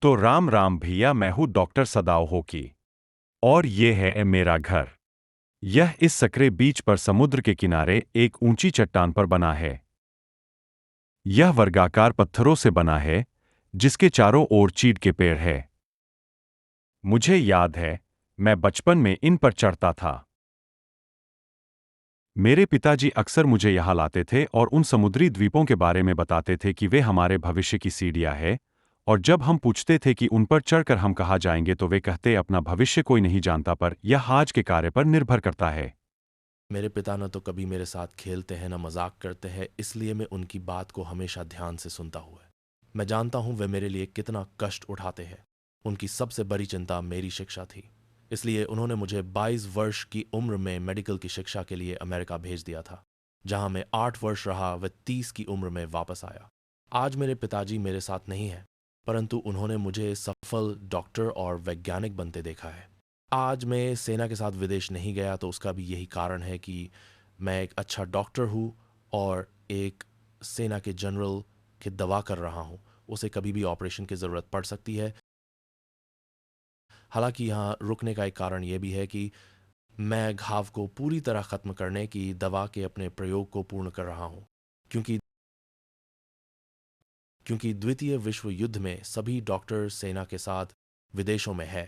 तो राम राम भैया, मैं हूँ डॉक्टर सदाव होकी। और ये है मेरा घर। यह इस सकरे बीच पर समुद्र के किनारे एक ऊंची चट्टान पर बना है। यह वर्गाकार पत्थरों से बना है, जिसके चारों ओर चीड़ के पेड़ है। मुझे याद है, मैं बचपन में इन पर चढ़ता था। मेरे पिताजी अक्सर मुझे यहाँ लाते थे और उन समुद्री द्वीपों के बारे में बताते थे कि वे हमारे भविष्य की सीढ़ियाँ हैं। और जब हम पूछते थे कि उन पर चढ़कर हम कहाँ जाएंगे, तो वे कहते, अपना भविष्य कोई नहीं जानता, पर यह आज के कार्य पर निर्भर करता है। मेरे पिता न तो कभी मेरे साथ खेलते हैं न मजाक करते हैं, इसलिए मैं उनकी बात को हमेशा ध्यान से सुनता हुआ। मैं जानता हूँ वे मेरे लिए कितना कष्ट उठाते हैं। उनकी सबसे बड़ी चिंता मेरी शिक्षा थी, इसलिए उन्होंने मुझे 22 वर्ष की उम्र में मेडिकल की शिक्षा के लिए अमेरिका भेज दिया था, जहाँ मैं 8 वर्ष रहा व 30 की उम्र में वापस आया। आज मेरे पिताजी मेरे साथ नहीं हैं, परंतु उन्होंने मुझे सफल डॉक्टर और वैज्ञानिक बनते देखा है। आज मैं सेना के साथ विदेश नहीं गया तो उसका भी यही कारण है कि मैं एक अच्छा डॉक्टर हूँ और एक सेना के जनरल की दवा कर रहा हूँ। उसे कभी भी ऑपरेशन की ज़रूरत पड़ सकती है। हालांकि यहाँ रुकने का एक कारण यह भी है कि मैं घाव को पूरी तरह ख़त्म करने की दवा के अपने प्रयोग को पूर्ण कर रहा हूँ, क्योंकि क्योंकि द्वितीय विश्व युद्ध में सभी डॉक्टर सेना के साथ विदेशों में है,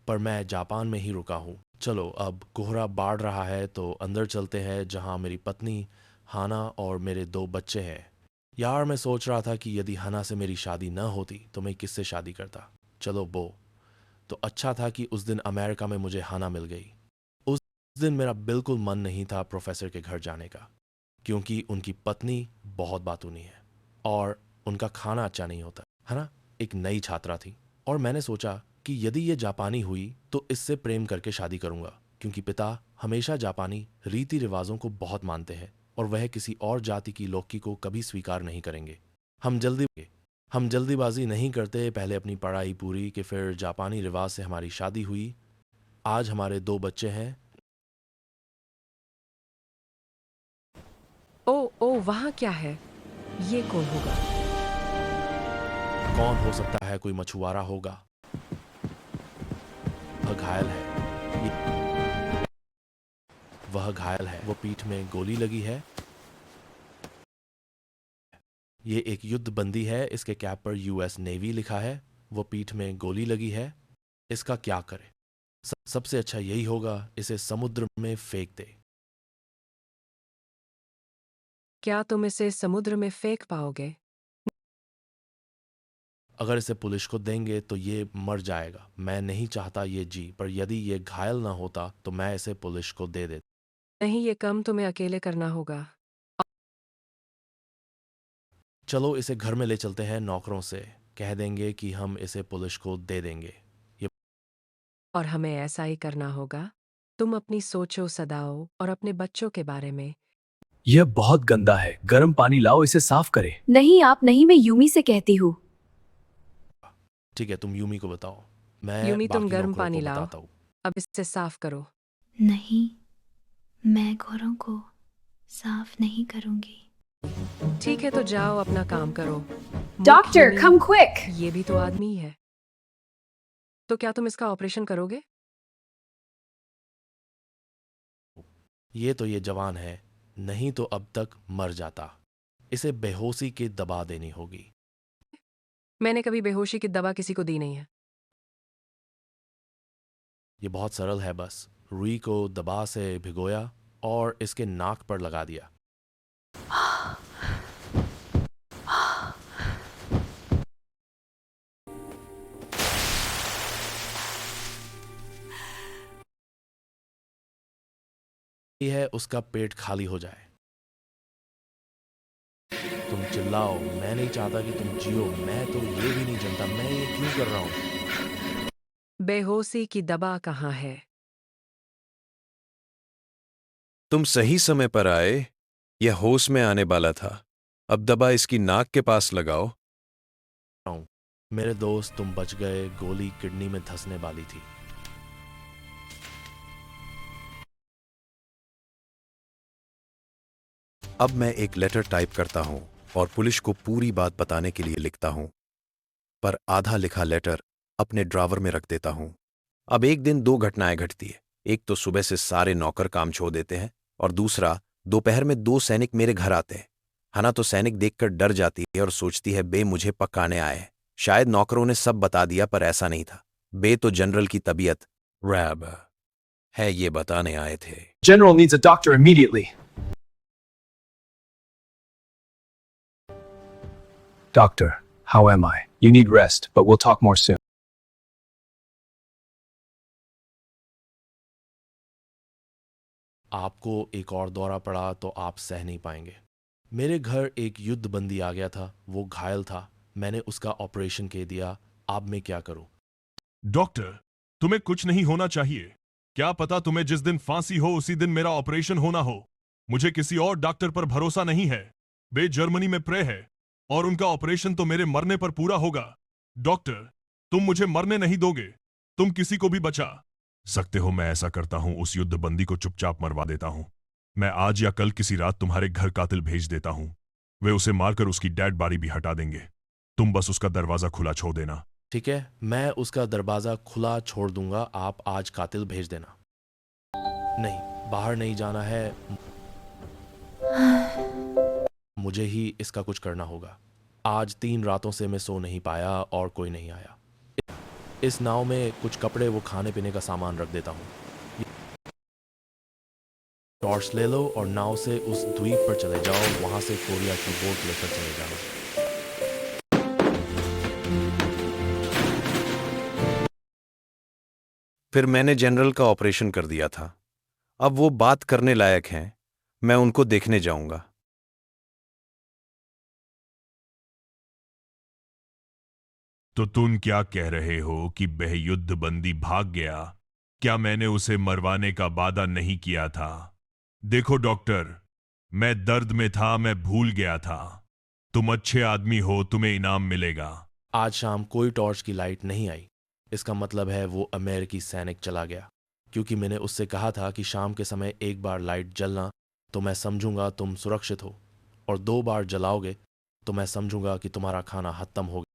पर मैं जापान में ही रुका हूँ। चलो, अब कोहरा बाढ़ रहा है तो अंदर चलते हैं, जहाँ मेरी पत्नी हाना और मेरे 2 बच्चे हैं। यार, मैं सोच रहा था कि यदि हना से मेरी शादी न होती तो मैं किससे शादी करता। चलो बो, तो अच्छा था कि उस दिन अमेरिका में मुझे हाना मिल गई। उस दिन मेरा बिल्कुल मन नहीं था प्रोफेसर के घर जाने का, क्योंकि उनकी पत्नी बहुत बातूनी है और उनका खाना अच्छा नहीं होता है ना। एक नई छात्रा थी और मैंने सोचा कि यदि ये जापानी हुई तो इससे प्रेम करके शादी करूंगा, क्योंकि पिता हमेशा जापानी रीति रिवाजों को बहुत मानते हैं और वह किसी और जाति की लौकी को कभी स्वीकार नहीं करेंगे। हम जल्दीबाजी नहीं करते, पहले अपनी पढ़ाई पूरी कि फिर जापानी रिवाज से हमारी शादी हुई। आज हमारे 2 बच्चे हैं। ओ ओ, वहाँ क्या है? ये कौन होगा? कौन हो सकता है? कोई मछुआरा होगा। वह घायल है। वह घायल है। वो पीठ में गोली लगी है। ये एक युद्ध बंदी है, इसके कैप पर यूएस नेवी लिखा है। वो पीठ में गोली लगी है। इसका क्या करे? सबसे अच्छा यही होगा इसे समुद्र में फेंक दे। क्या तुम इसे समुद्र में फेंक पाओगे? अगर इसे पुलिस को देंगे तो ये मर जाएगा। मैं नहीं चाहता ये जी, पर यदि ये घायल ना होता तो मैं इसे पुलिस को दे देता। नहीं, ये काम तुम्हें अकेले करना होगा। चलो, इसे घर में ले चलते हैं। नौकरों से कह देंगे कि हम इसे पुलिस को दे देंगे। ये और हमें ऐसा ही करना होगा। तुम अपनी सोचो सदाओ, और अपने बच्चों के बारे में। यह बहुत गंदा है। गर्म पानी लाओ, इसे साफ करें। नहीं, आप नहीं, मैं यूमी से कहती हूँ। ठीक है, तुम यूमी को बताओ, मैं यूमी, तुम बाकी गर्म नौकरों पानी को लाओ। बताता हूँ। अब इसे साफ करो। नहीं, मैं घोड़ों को साफ नहीं करूंगी। ठीक है, तो जाओ अपना काम करो। Doctor, Yumi, come quick! ये भी तो आदमी ही है। तो क्या तुम इसका ऑपरेशन करोगे? ये जवान है, नहीं तो अब तक मर जाता। इसे बेहोशी की दबा देनी होगी। मैंने कभी बेहोशी की दवा किसी को दी नहीं है। ये बहुत सरल है, बस रुई को दबा से भिगोया और इसके नाक पर लगा दिया। ये है, उसका पेट खाली हो जाए। तुम चिल्लाओ, मैं नहीं चाहता कि तुम जियो। मैं तो ये भी नहीं जानता मैं ये क्यों कर रहा हूं। बेहोशी की दवा कहाँ है? तुम सही समय पर आए। यह होश में आने वाला था। अब दबा इसकी नाक के पास लगाओ। मेरे दोस्त, तुम बच गए। गोली किडनी में धंसने वाली थी। अब मैं एक लेटर टाइप करता हूं और पुलिस को पूरी बात बताने के लिए लिखता हूं। पर आधा लिखा लेटर अपने ड्रावर में रख देता हूं। अब एक दिन 2 घटनाएं घटती है। एक तो सुबह से सारे नौकर काम छोड़ देते हैं और दूसरा दोपहर में 2 सैनिक मेरे घर आते हैं। हना तो सैनिक देखकर डर जाती है और सोचती है बे मुझे पकाने आए हैं। शायद नौकरों ने सब बता दिया पर ऐसा नहीं था। बे तो जनरल की तबीयत रैब है ये बताने आए थे। General needs a doctor immediately. Doctor, how am I? You need rest, but we'll talk more soon. आपको एक और दौरा पड़ा तो आप सह नहीं पाएंगे। मेरे घर एक युद्ध बंदी आ गया था, वो घायल था, मैंने उसका ऑपरेशन के दिया। अब मैं क्या करूं? डॉक्टर, तुम्हें कुछ नहीं होना चाहिए। क्या पता तुम्हें जिस दिन फांसी हो उसी दिन मेरा ऑपरेशन होना हो। मुझे किसी और डॉक्टर पर भरोसा नहीं है। वे जर्मनी में प्रे है और उनका ऑपरेशन तो मेरे मरने पर पूरा होगा। डॉक्टर, तुम मुझे मरने नहीं दोगे। तुम किसी को भी बचा सकते हो। मैं ऐसा करता हूं, उस युद्ध बंदी को चुपचाप मरवा देता हूं। मैं आज या कल किसी रात तुम्हारे घर कातिल भेज देता हूं। वे उसे मारकर उसकी डेड बॉडी भी हटा देंगे। तुम बस उसका दरवाजा खुला छोड़ देना। ठीक है, मैं उसका दरवाजा खुला छोड़ दूंगा, आप आज कातिल भेज देना। नहीं, बाहर नहीं जाना है, मुझे ही इसका कुछ करना होगा। आज 3 रातों से मैं सो नहीं पाया और कोई नहीं आया। इस नाव में कुछ कपड़े वो खाने पीने का सामान रख देता हूँ। टॉर्च ले लो और नाव से उस द्वीप पर चले जाओ, वहां से कोरिया की बोट लेकर चले जाना। फिर मैंने जनरल का ऑपरेशन कर दिया था। अब वो बात करने लायक हैं। मैं उनको देखने जाऊंगा। तो तुम क्या कह रहे हो कि वह युद्ध बंदी भाग गया? क्या मैंने उसे मरवाने का वादा नहीं किया था? देखो डॉक्टर, मैं दर्द में था, मैं भूल गया था। तुम अच्छे आदमी हो, तुम्हें इनाम मिलेगा। आज शाम कोई टॉर्च की लाइट नहीं आई। इसका मतलब है वो अमेरिकी सैनिक चला गया, क्योंकि मैंने उससे कहा था कि शाम के समय एक बार लाइट जलना तो मैं समझूंगा तुम सुरक्षित हो, और 2 बार जलाओगे तो मैं समझूंगा कि तुम्हारा खाना खत्म हो गया।